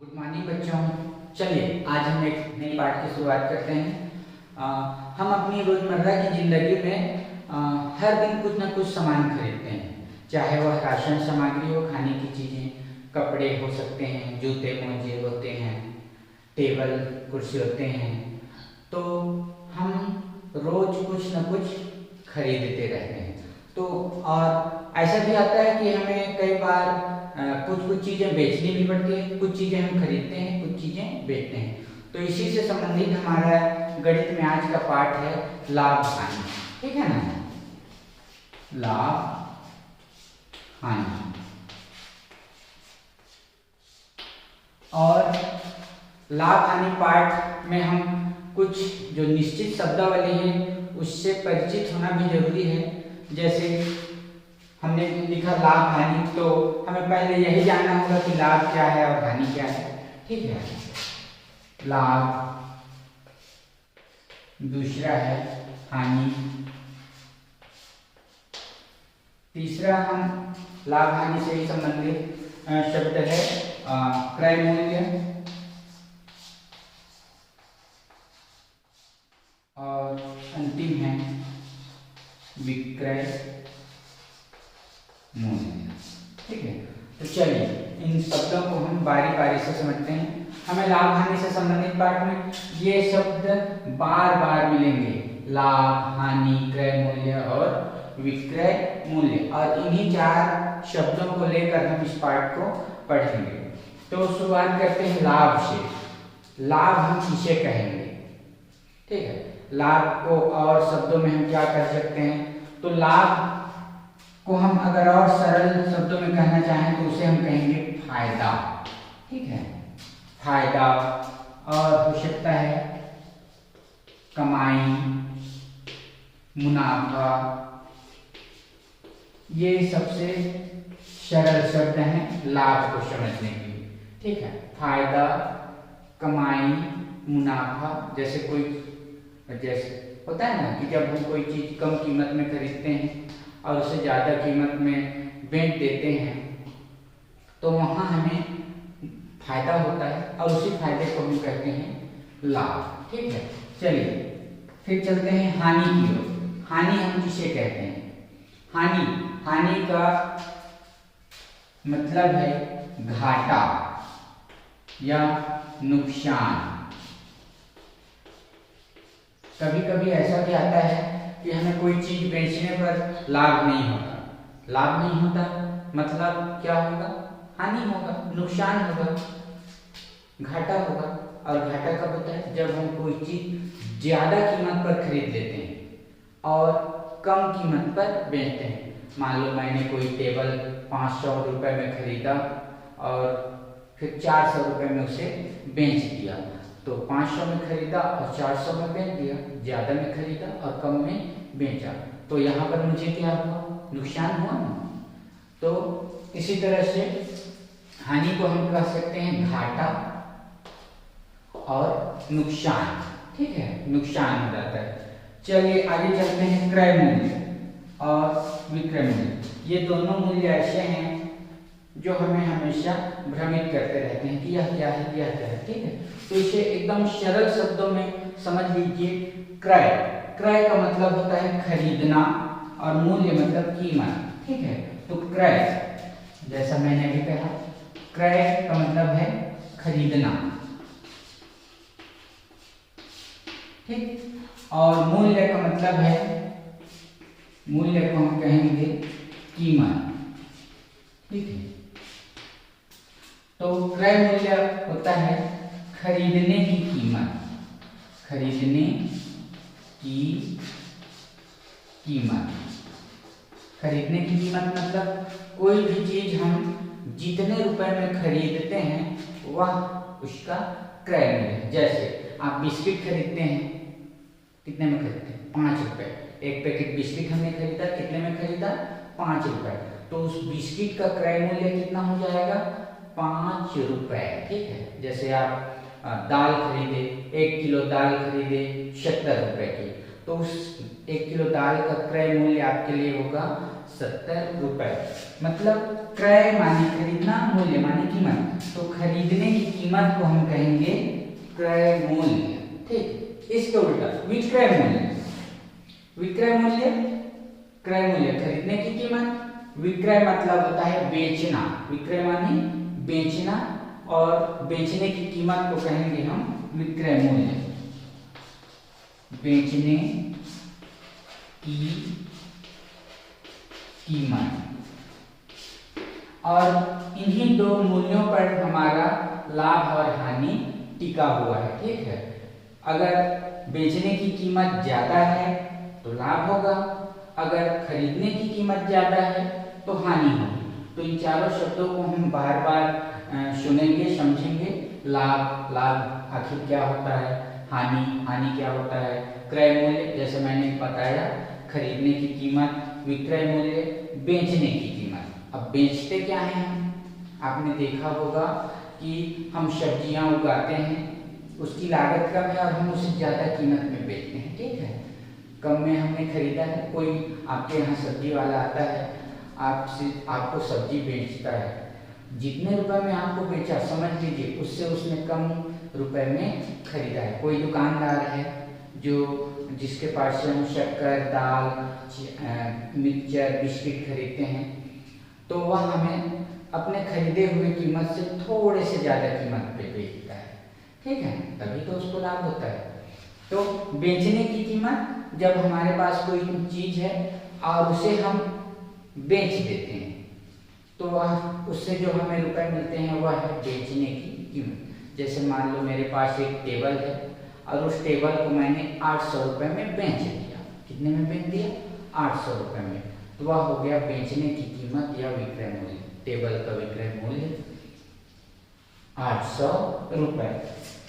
Good morning बच्चों। चलिए आज हम एक नई पाठ की शुरुआत करते हैं। हम अपनी रोज़मर्रा की ज़िंदगी में हर दिन कुछ ना कुछ सामान खरीदते हैं, चाहे वह राशन सामग्री हो, खाने की चीज़ें, कपड़े हो सकते हैं, जूते मोजे होते हैं, टेबल कुर्सी होते हैं। तो हम रोज़ कुछ ना कुछ खरीदते रहते हैं। तो और ऐसा भी आता है कि हमें कई बार कुछ कुछ चीज़ें बेचनी भी पड़ती है, कुछ चीज़ें हम खरीदते हैं, कुछ चीज़ें बेचते हैं। तो इसी से संबंधित हमारा गणित में आज का पाठ है लाभ हानि। ठीक है ना, लाभ हानि। और लाभ हानि पाठ में हम कुछ जो निश्चित शब्दावली है उससे परिचित होना भी जरूरी है। जैसे हमने लिखा लाभ हानि, तो हमें पहले यही जानना होगा कि लाभ क्या है और हानि क्या है। ठीक है, लाभ, दूसरा है हानि, तीसरा हम लाभ हानि से ही संबंधित शब्द है क्रय मूल्य, और अंतिम है विक्रय मूल्य। ठीक है, तो चलिए इन शब्दों को हम बारी बारी से समझते हैं। हमें लाभ हानि से संबंधित पाठ में ये शब्द बार बार मिलेंगे, लाभ, हानि, क्रय मूल्य और विक्रय मूल्य, और इन्हीं चार शब्दों को लेकर हम इस पाठ को पढ़ेंगे। तो शुरुआत करते हैं लाभ से। लाभ हम किसे कहेंगे? ठीक है, लाभ को और शब्दों में हम क्या कह सकते हैं? तो लाभ को हम अगर और सरल शब्दों में कहना चाहें तो उसे हम कहेंगे फायदा। ठीक है, फायदा। और हो सकता है कमाई, मुनाफा। ये सबसे सरल शब्द हैं लाभ को समझने के लिए। ठीक है, फायदा, कमाई, मुनाफा। जैसे होता है ना कि जब हम कोई चीज कम कीमत में खरीदते हैं और उसे ज़्यादा कीमत में बेच देते हैं तो वहाँ हमें फायदा होता है और उसी फायदे को हम कहते हैं लाभ। ठीक है, चलिए फिर चलते हैं हानि की ओर। हानि हम किसे कहते हैं? हानि का मतलब है घाटा या नुकसान। कभी कभी ऐसा भी आता है कि हमें कोई चीज बेचने पर लाभ नहीं होता। लाभ नहीं होता मतलब क्या होगा? हानि होगा, नुकसान होगा, घाटा होगा। और घाटा कब होता है? जब हम कोई चीज ज्यादा कीमत पर खरीद लेते हैं और कम कीमत पर बेचते हैं। मान लो मैंने कोई टेबल 500 रुपए में खरीदा और फिर 400 रुपए में उसे बेच दिया। तो 500 में खरीदा और 400 में बेच दिया, ज्यादा में खरीदा और कम में बेचा, तो यहाँ पर मुझे क्या हुआ? नुकसान हुआ ना। तो इसी तरह से हानि को हम कह सकते हैं घाटा और नुकसान। ठीक है, नुकसान हो जाता है। चलिए आगे चलते हैं क्रय मूल्य और विक्रय मूल्य। ये दोनों मूल्य ऐसे हैं जो हमें हमेशा भ्रमित करते रहते हैं कि यह क्या है, यह क्या है। ठीक है, तो इसे एकदम सरल शब्दों में समझ लीजिए। क्रय, क्रय का मतलब होता है खरीदना और मूल्य मतलब कीमत। ठीक है, तो क्रय, जैसा मैंने अभी कहा, क्रय का मतलब है खरीदना। ठीक, और मूल्य का मतलब है, मूल्य को हम कहेंगे कीमत। ठीक है, तो क्रय मूल्य होता है खरीदने की कीमत, खरीदने की कीमत। खरीदने की कीमत मतलब कोई भी चीज हम जितने रुपए में खरीदते हैं वह उसका क्रय मूल्य है। जैसे आप बिस्किट खरीदते हैं, कितने में खरीदते हैं? 5 रुपए। एक पैकेट बिस्किट हमने खरीदा, कितने में खरीदा? 5 रुपए। तो उस बिस्किट का क्रय मूल्य कितना हो जाएगा? 5 रुपए। ठीक है, जैसे आप दाल खरीदे, 1 किलो दाल खरीदे 70 रुपए की, तो उस 1 किलो दाल का क्रय मूल्य आपके लिए होगा 70 रुपए। मतलब क्रय माने खरीदना, मूल्य माने कीमत, तो खरीदने की कीमत को हम कहेंगे क्रय मूल्य। ठीक, इसके उल्टा विक्रय मूल्य। विक्रय मूल्य, क्रय मूल्य खरीदने की कीमत, विक्रय मतलब होता है बेचना, विक्रय माने बेचना, और बेचने की कीमत को कहेंगे हम विक्रय मूल्य। बेचने की कीमत, और इन्हीं दो मूल्यों पर हमारा लाभ और हानि टिका हुआ है। ठीक है, अगर बेचने की कीमत ज्यादा है तो लाभ होगा, अगर खरीदने की कीमत ज्यादा है तो हानि होगी। तो इन चारों शब्दों को हम बार बार सुनेंगे, समझेंगे। लाभ, लाभ आखिर क्या होता है, हानि, हानि क्या होता है, क्रय मूल्य जैसे मैंने बताया खरीदने की कीमत, विक्रय मूल्य बेचने की कीमत। अब बेचते क्या हैं हम, आपने देखा होगा कि हम सब्जियां उगाते हैं, उसकी लागत कम है और हम उसे ज़्यादा कीमत में बेचते हैं। ठीक है, कम में हमने खरीदा है, कोई आपके यहाँ सब्जी वाला आता है, आपको सब्जी बेचता है, जितने रुपए में आपको बेचा समझ लीजिए उससे उसने कम रुपए में खरीदा है। कोई दुकानदार है जिसके पास से हम शक्कर, दाल, मिक्सचर, बिस्किट खरीदते हैं, तो वह हमें अपने खरीदे हुए कीमत से थोड़े से ज़्यादा कीमत पे बेचता है। ठीक है, तभी तो उसको लाभ होता है। तो बेचने की कीमत, जब हमारे पास कोई चीज़ है और उसे हम बेच देते हैं तो वह उससे जो हमें रुपए मिलते हैं वह है बेचने की कीमत। जैसे मान लो मेरे पास एक टेबल है और उस टेबल को मैंने 800 रुपये में बेच दिया। कितने में बेच दिया? 800 रुपये में। तो वह हो गया बेचने की कीमत या विक्रय मूल्य। टेबल का विक्रय मूल्य 800 रुपये।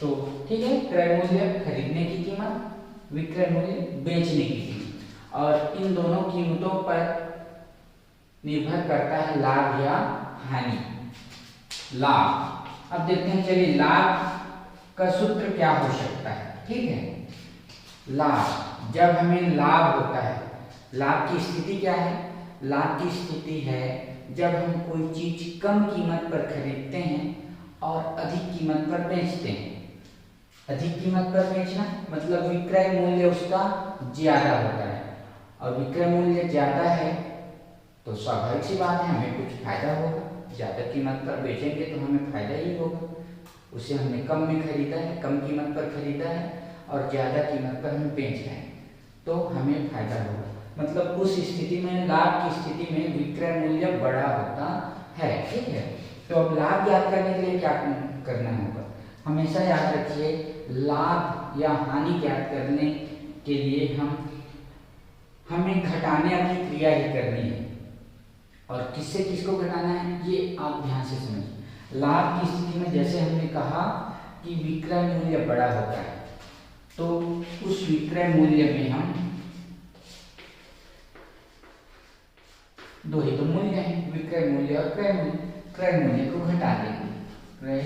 तो ठीक है, क्रय मूल्य खरीदने की कीमत, विक्रय मूल्य बेचने की कीमत, और इन दोनों कीमतों पर निर्भर करता है लाभ या हानि। लाभ, अब देखते हैं, चलिए लाभ का सूत्र क्या हो सकता है। ठीक है, लाभ, जब हमें लाभ होता है, लाभ की स्थिति क्या है? लाभ की स्थिति है जब हम कोई चीज कम कीमत पर खरीदते हैं और अधिक कीमत पर बेचते हैं। अधिक कीमत पर बेचना मतलब विक्रय मूल्य उसका ज्यादा होता है, और विक्रय मूल्य ज्यादा है तो स्वाभाविक सी बात है हमें कुछ फायदा होगा। ज्यादा कीमत पर बेचेंगे तो हमें फायदा ही होगा। उसे हमने कम में खरीदा है, कम कीमत पर खरीदा है और ज्यादा कीमत पर हम बेच रहे हैं तो हमें फायदा होगा। मतलब उस स्थिति में, लाभ की स्थिति में विक्रय मूल्य बड़ा होता है। ठीक है, तो अब लाभ याद करने के लिए क्या करना होगा? हमेशा याद रखिए, लाभ या हानि ज्ञात करने के लिए हमें घटाने की क्रिया ही करनी है। और किससे किसको घटाना है ये आप ध्यान से समझिए। लाभ की स्थिति में जैसे हमने कहा कि विक्रय मूल्य बड़ा होता है, तो उस विक्रय मूल्य में हम दो ही तो मूल्य हैं, विक्रय मूल्य और क्रय मूल्य। क्रय मूल्य को घटा देंगे, क्रय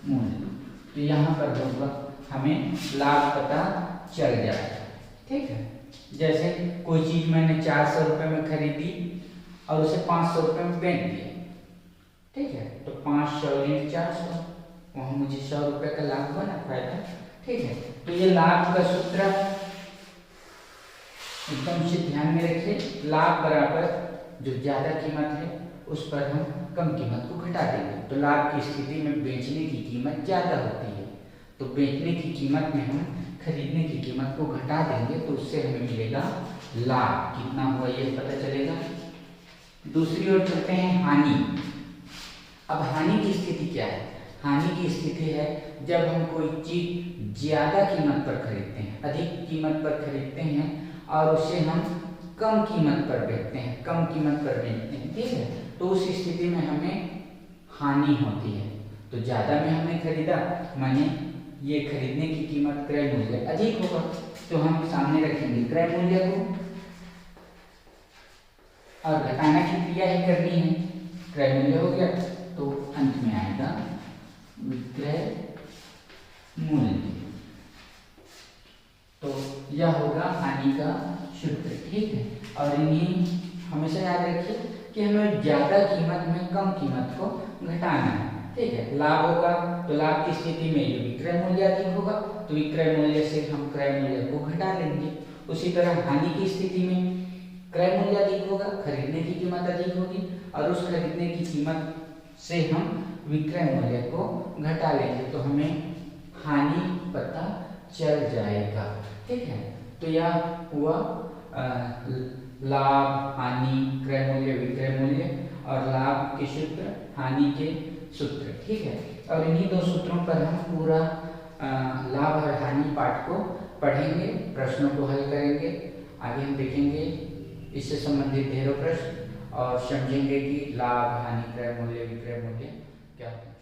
मूल्य, तो यहाँ पर होगा हमें लाभ पता चल जाएगा। ठीक है, जैसे कोई चीज मैंने 400 रुपये में खरीदी और उसे 500 रुपये में बेच दिया। ठीक है, तो 500 × 400, वहाँ मुझे 100 रुपये का लाभ बना, फायदा। ठीक है, तो ये लाभ का सूत्र एकदम से ध्यान में रखिए। लाभ बराबर जो ज्यादा कीमत है उस पर हम कम कीमत को घटा देंगे। तो लाभ की स्थिति में बेचने की कीमत ज्यादा होती है, तो बेचने की कीमत में हम खरीदने की कीमत को घटा देंगे तो उससे हमें मिलेगा लाभ। कितना हुआ ये पता चलेगा। दूसरी ओर चलते हैं हानि। अब हानि की स्थिति क्या है? हानि की स्थिति है जब हम कोई चीज ज्यादा कीमत पर खरीदते हैं, अधिक कीमत पर खरीदते हैं और उसे हम कम कीमत पर बेचते हैं, कम कीमत पर बेचते हैं। ठीक है, तो उस स्थिति में हमें हानि होती है। तो ज्यादा में हमने खरीदा, माने ये खरीदने की कीमत क्रय मूल्य अधिक होगा, तो हम सामने रखेंगे क्रय मूल्य को और घटाना की क्रिया ही करनी है। क्रय मूल्य हो गया तो अंत में आएगा विक्रय मूल्य। तो यह होगा हानि का सूत्र। ठीक है, और इन्हीं हमेशा याद रखिए कि हमें ज़्यादा कीमत में कम कीमत को घटाना है। ठीक है, लाभ होगा तो लाभ की स्थिति में ये विक्रय मूल्य अधिक होगा, तो विक्रय मूल्य से हम क्रय मूल्य को घटा लेंगे। उसी तरह हानि की स्थिति में क्रय मूल्य अधिक होगा, खरीदने की कीमत अधिक होगी, और उस खरीदने की कीमत से हम विक्रय मूल्य को घटा लेंगे, तो हमें हानि पता चल जाएगा। ठीक है, तो यह हुआ लाभ, हानि, क्रय मूल्य, विक्रय मूल्य और लाभ के सूत्र, हानि के सूत्र। ठीक है, और इन्हीं दो सूत्रों पर हम पूरा लाभ और हानि पाठ को पढ़ेंगे, प्रश्नों को हल करेंगे। आगे हम देखेंगे इससे संबंधित ढेरों प्रश्न और समझेंगे कि लाभ, हानि, क्रय मूल्य, विक्रय मूल्य क्या है।